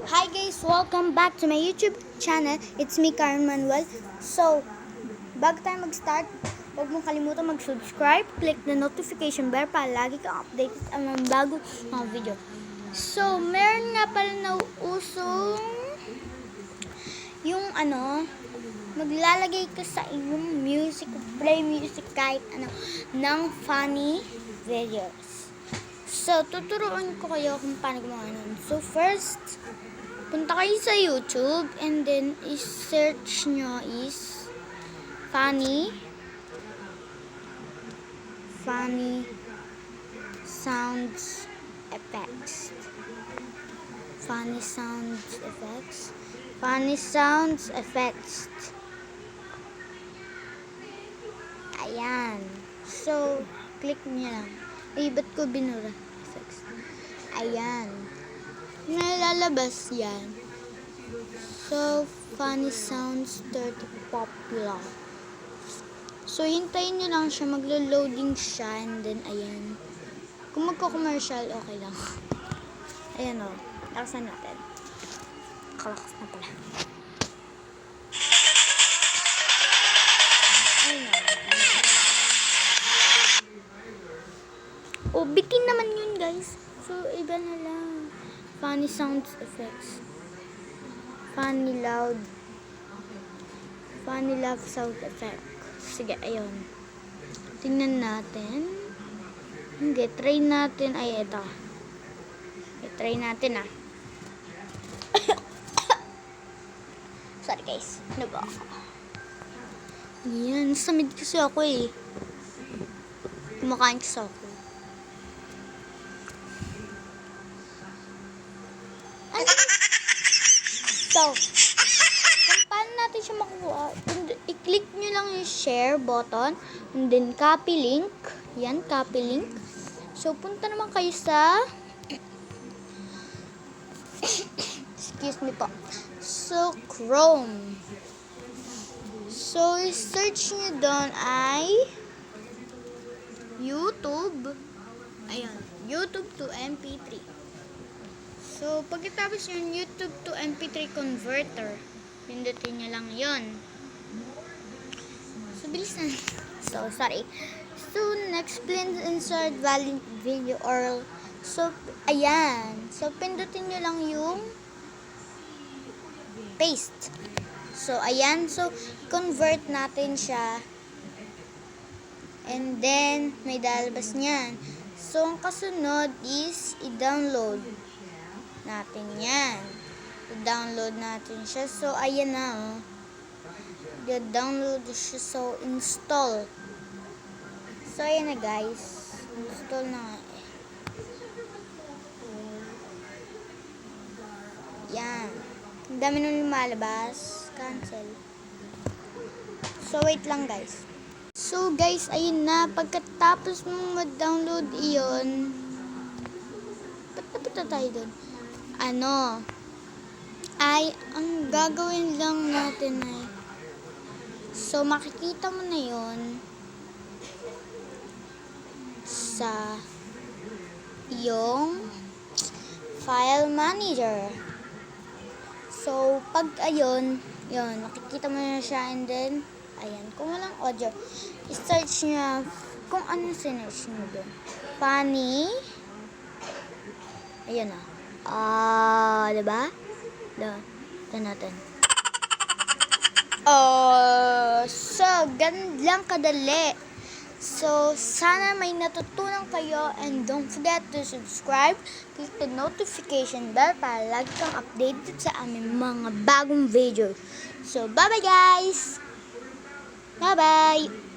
Hi guys, welcome back to my YouTube channel. It's me, Karen Manuel. So, bago tayo mag-start, huwag mong kalimutan mag-subscribe, click the notification bell para lagi kang updated ang mga bago mga video. So, meron nga pala nauusong yung maglalagay ka sa iyong music, play music kahit ng funny videos. So, tuturuan ko kayo kung paano gumawa nun. So, first, punta kayo sa YouTube and then i-search nyo is funny sounds effects. Funny sounds effects. Ayan. So, click nyo lang. Ay, ba't ko binura? Effects. Ayan. Nalalabas yan. So, funny sounds 30 popular. So, hintayin nyo lang siya. Maglo-loading siya. And then, ayan. Kung magko-commercial, okay lang. Ayan o. Lakasan natin. Kalakas na pala. Ayan o. O, bitin naman yun, guys. So, iba na lang. Funny sounds effects. Funny loud sound effect. Sige, ayun. Tingnan natin. Hindi, try natin. Ay, ito. Try natin, Sorry, guys. Ano ba ako? Yan, samid kasi ako Kumakain kasi ako. So, kung paano natin siya makuha, i-click nyo lang yung share button, and then copy link. Yan, copy link. So, punta naman kayo sa excuse me po. So, Chrome. So, search nyo doon ay YouTube. Ayan, YouTube to MP3. So, pagkatapos yung YouTube to MP3 converter, pindutin nyo lang yon. So, bilisan. So, sorry. So, next, please insert valid video or so, ayan. So, pindutin nyo lang yung paste. So, ayan. So, convert natin siya. And then, may dalabas niyan. So, ang kasunod is i-download natin yan. I-download natin siya. So, ayan na, I-download siya. So, install. So, ayan na, guys. Install na nga. Yan. Ang dami nung lumalabas. Cancel. So, wait lang, guys. So, guys, ayun na. Pagkatapos mong mag-download iyon, ba't napunta tayo dun? Ay, ang gagawin lang natin ay, so, makikita mo na yun sa yung file manager. So, pag ayun, yun, makikita mo na siya, and then, ayan, kung walang audio, i-search nyo kung ano sinearch nyo doon. Funny. Ayan na. Diba? Ito natin. So, ganun lang kadali. So, sana may natutunan kayo, and don't forget to subscribe, click the notification bell para lagi kang updated sa aming mga bagong video. So, bye-bye guys! Bye-bye!